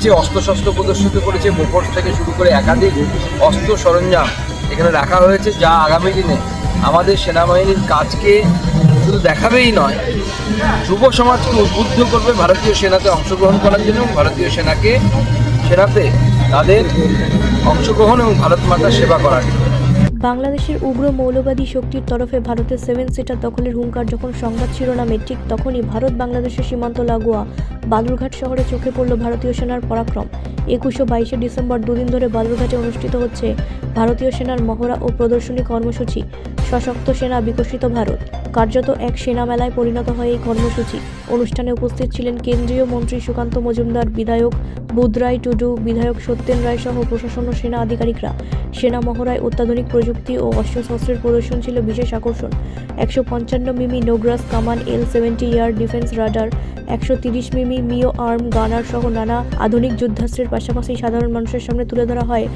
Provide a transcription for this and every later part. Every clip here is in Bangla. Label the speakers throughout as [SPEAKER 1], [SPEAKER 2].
[SPEAKER 1] যে অস্ত্রশস্ত্র প্রদর্শিত করেছে, বোফোর্স থেকে শুরু করে একাধিক অস্ত্র সরঞ্জাম এখানে রাখা হয়েছে, যা আগামী দিনে আমাদের সেনাবাহিনীর কাজকে শুধু দেখাবেই নয়, যুব সমাজকে উদ্বুদ্ধ করবে ভারতীয় সেনাতে অংশগ্রহণ করার জন্য এবং ভারতীয় সেনাতে তাদের অংশগ্রহণ এবং ভারত মাতার সেবা করার জন্য।
[SPEAKER 2] বাংলাদেশের উগ্র মৌলবাদী শক্তির তরফে ভারতের 7 সিটার দখলের হুঙ্কার যখন সংবাদ শিরোনামে, ঠিক তখনই ভারত বাংলাদেশের সীমান্ত লাগোয়া বালুরঘাট শহরে চোখে পড়ল ভারতীয় সেনার পরাক্রম। 21 ও 22 ডিসেম্বর দুদিন ধরে বালুরঘাটে অনুষ্ঠিত হচ্ছে ভারতীয় সেনার মহড়া ও প্রদর্শনী কর্মসূচি সশক্ত সেনা বিকশিত ভারত। কার্যত এক সেনা মেলায় পরিণত হয় এই কর্মসূচি। অনুষ্ঠানে উপস্থিত ছিলেন কেন্দ্রীয় মন্ত্রী সুকান্ত মজুমদার, বিধায়ক বুধরাই টুডু, বিধায়ক সত্যেন রায় সহ প্রশাসন ও সেনা আধিকারিকরা। সেনা মহড়ায় অত্যাধুনিক প্রযুক্তি ও অস্ত্রশস্ত্রের প্রদর্শন ছিল বিশেষ আকর্ষণ। 155 মিমি নোগ্রাস কামান, L-70 এয়ার ডিফেন্স রাডার, 130 মিমি মিও আর্ম গানার সহ নানা আধুনিক যুদ্ধাস্ত্রের পাশাপাশি সাধারণ মানুষের সামনে তুলে ধরা হয়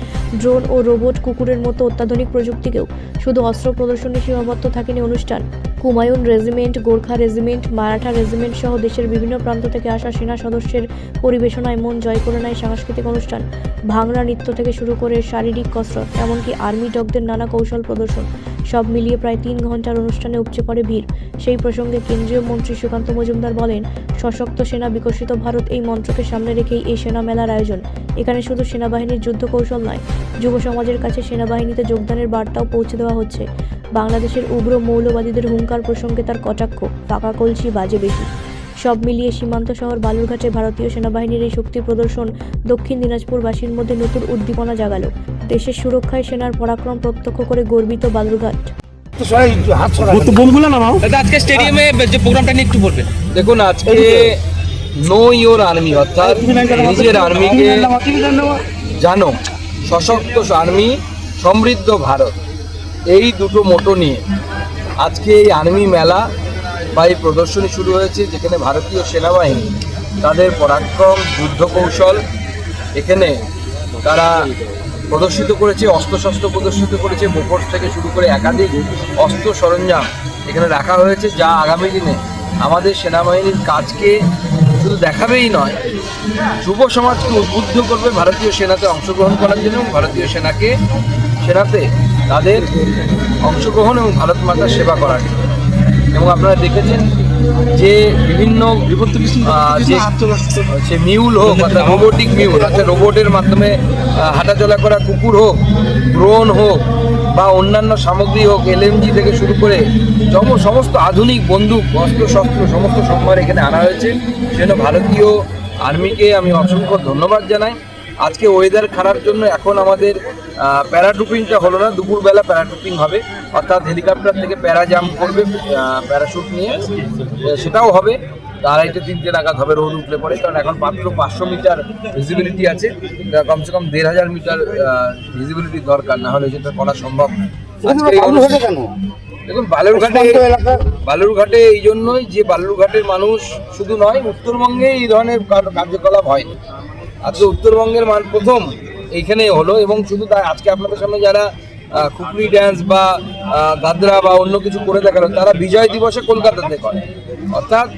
[SPEAKER 2] ড্রোন ও রোবট কুকুরের মতো অত্যাধুনিক প্রযুক্তিকেও। শুধু অস্ত্র প্রদর্শনে সীমাবদ্ধ থাকেনি অনুষ্ঠান। Kumaon regiment, Gorkha regiment, Maratha regiment সহ দেশের বিভিন্ন প্রান্ত থেকে আসা সেনা সদস্যের পরিবেশনায় মন জয় করে নেয় সাংস্কৃতিক অনুষ্ঠান। ভাংরা নৃত্য থেকে শুরু করে শারীরিক কসরত, এমনকি আর্মি ডগদের নানা কৌশল প্রদর্শন, সব মিলিয়ে প্রায় 3 ঘন্টার অনুষ্ঠানে উপচে পড়ে ভিড়। সেই প্রসঙ্গে কেন্দ্রীয় মন্ত্রী সুকান্ত মজুমদার বলেন, সশক্ত সেনা বিকশিত ভারত এই মন্ত্রকে সামনে রেখেই এই সেনা মেলার আয়োজন। এখানে শুধু সেনাবাহিনীর যুদ্ধ কৌশল নয়, যুব সমাজের কাছে সেনাবাহিনীতে যোগদানের বার্তাও পৌঁছে দেওয়া হচ্ছে। বাংলাদেশের উগ্র মৌলবাদীদের হুঙ্কার প্রসঙ্গে তার কটাক্ষ, ফাঁকা কলসি বাজে বেশি। সব মিলিয়ে সীমান্ত শহর বালুরঘাটে ভারতীয় সেনাবাহিনীর এই শক্তি প্রদর্শন দক্ষিণ দিনাজপুরবাসীর মধ্যে নতুন উদ্দীপনা জাগালো। দেশের সুরক্ষায় সেনার পরাক্রম প্রত্যক্ষ করে গর্বিত বালুরঘাট।
[SPEAKER 3] আজকে স্টেডিয়ামে যে প্রোগ্রামটা নিয়ে একটু বলবেন।
[SPEAKER 1] দেখুন, আজকে নো ইওর আর্মি, অর্থাৎ নিজের আর্মিকে জানো, সশক্ত আর্মি, সমৃদ্ধ ভারত, এই দুটো মোটো নিয়ে আজকে এই আর্মি মেলা বা এই প্রদর্শনী শুরু হয়েছে, যেখানে ভারতীয় সেনাবাহিনী তাদের পরাক্রম, যুদ্ধ কৌশল এখানে তারা প্রদর্শিত করেছে, অস্ত্রশস্ত্র প্রদর্শিত করেছে, বোফোর্স থেকে শুরু করে একাধিক অস্ত্র সরঞ্জাম এখানে রাখা হয়েছে, যা আগামী দিনে আমাদের সেনাবাহিনীর কাজকে শুধু দেখাবেই নয়, যুব সমাজকে উদ্বুদ্ধ করবে ভারতীয় সেনাতে অংশগ্রহণ করার জন্য এবং ভারতীয় সেনাতে তাদের অংশগ্রহণ এবং ভারত মাতার সেবা করার জন্য। এবং আপনারা দেখেছেন যে বিভিন্ন সে মিউল হোক, অর্থাৎ রোবোটিক মিউল, অর্থাৎ রোবটের মাধ্যমে হাঁটাচলা করা কুকুর হোক, ড্রোন হোক বা অন্যান্য সামগ্রী হোক, LMG থেকে শুরু করে সমস্ত আধুনিক বন্দুক, অস্ত্রশস্ত্র, সমস্ত সম্ভার এখানে আনা হয়েছে। সেজন্য ভারতীয় আর্মিকে আমি অসংখ্য ধন্যবাদ জানাই। আজকে ওয়েদার খারাপ জন্য এখন আমাদের প্যারাটুপিংটা হলো না, দুপুরবেলা প্যারাটুপিং হবে, অর্থাৎ হেলিকপ্টার থেকে প্যারা জাম্প করবে প্যারাশুট নিয়ে, সেটাও হবে 2:30-3টে নাগাদ হবে, রোদ উঠলে পরে। কারণ এখন মাত্র 500 মিটার ভিজিবিলিটি আছে, কমসে কম 1500 মিটার ভিজিবিলিটি দরকার, না হলে যেটা করা সম্ভব না। দেখুন, বালুরঘাটে এই জন্যই যে বালুরঘাটের মানুষ শুধু নয়, উত্তরবঙ্গে এই ধরনের কার্যকলাপ হয়নি। আজকে উত্তরবঙ্গের প্রথম এইখানেই হলো। এবং শুধু তাই, আজকে আপনাদের সামনে যারা খুপড়ি ড্যান্স বা গাদরা বা অন্য কিছু করে দেখালো, তারা বিজয় দিবসে কলকাতাতে করে। অর্থাৎ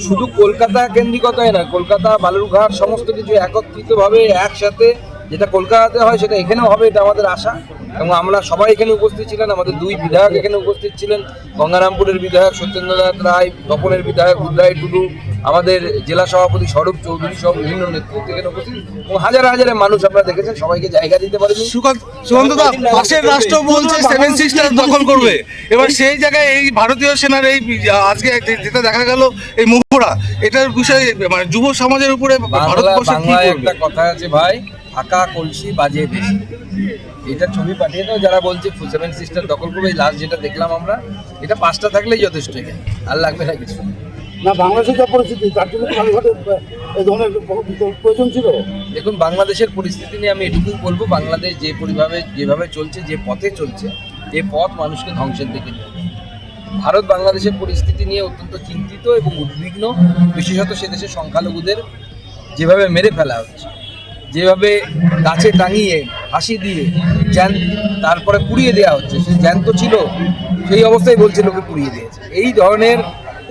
[SPEAKER 1] শুধু কলকাতা কেন্দ্রিকতায় নয়, কলকাতা, বালুরঘাট সমস্ত কিছু একত্রিতভাবে একসাথে যেটা কলকাতাতে হয় সেটা এখানেও হবে, এটা আমাদের আশা। এবং আমরা সবাই এখানে উপস্থিত ছিলেন, আমাদের 2 বিধায়ক এখানে উপস্থিত ছিলেন, গঙ্গারামপুরের বিধায়ক সত্যেন্দ্রনাথ রায়, তপনের বিধায়ক বুধরাই টুডু, আমাদের জেলা সভাপতি স্বরূপ চৌধুরী সহ বিভিন্ন নেতৃত্ব এখানে উপস্থিত, এবং হাজার হাজারে মানুষ আপনারা দেখেছেন, সবাইকে জায়গা দিতে পারেনি।
[SPEAKER 4] সুকান্তদা, পাশের রাষ্ট্র বলছে 7 সিস্টার দখল করবে, এবার সেই জায়গায় এই ভারতীয় সেনার এই আজকে যেটা দেখা গেল এই মহড়া, এটার বিষয়ে মানে যুব সমাজের উপরে
[SPEAKER 1] বাংলায় একটা কথা আছে ভাই, ফাঁকা কলসি বাজে বেশি। এটা ছবি পাঠিয়ে দাও যারা বলছে 7 সিস্টার দখল করবে। লাস্ট যেটা দেখলাম আমরা, এটা 5টা থাকলেই যথেষ্ট, এখানে আর লাগবে না কিছু।
[SPEAKER 5] না, বাংলাদেশের যা পরিস্থিতি, তার জন্য বালুরঘাটে এই ধরনের প্রয়োজন ছিল।
[SPEAKER 1] দেখুন, বাংলাদেশের পরিস্থিতি নিয়ে আমি এটুকুই বলবো, বাংলাদেশ যেভাবে চলছে, যে পথে চলছে, এই পথ মানুষকে ধ্বংসের দিকে নিয়ে। ভারত বাংলাদেশের পরিস্থিতি নিয়ে অত্যন্ত চিন্তিত এবং উদ্বিগ্ন, বিশেষত সে দেশের সংখ্যালঘুদের যেভাবে মেরে ফেলা হচ্ছে, যেভাবে গাছে টাঙিয়ে ফাঁসি দিয়ে তারপরে পুড়িয়ে দেওয়া হচ্ছে। সে জ্যান্ত ছিল, সেই অবস্থায় বলছে লোকে পুড়িয়ে দিয়েছে। এই ধরনের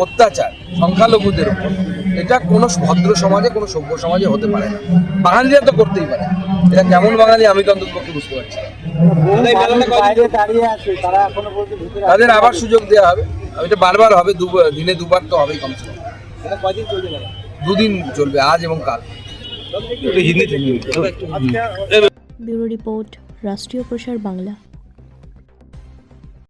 [SPEAKER 1] অত্যাচার সংখ্যালঘুদের উপর, এটা কোনো ভদ্র সমাজে, কোনো সভ্য সমাজে হতে পারে না। বাঙালিরা তো করতেই পারে, এটা কেমন বাঙালি আমি তো অন্তত পক্ষে বুঝতে পারছি না। তাদের আবার সুযোগ দেওয়া হবে, এটা বারবার হবে, দিনে দুবার তো হবেই কমসে কম। 2 দিন চলবে, আজ এবং কাল।
[SPEAKER 2] ব্যুরো রিপোর্ট, রাষ্ট্রীয় প্রসার বাংলা।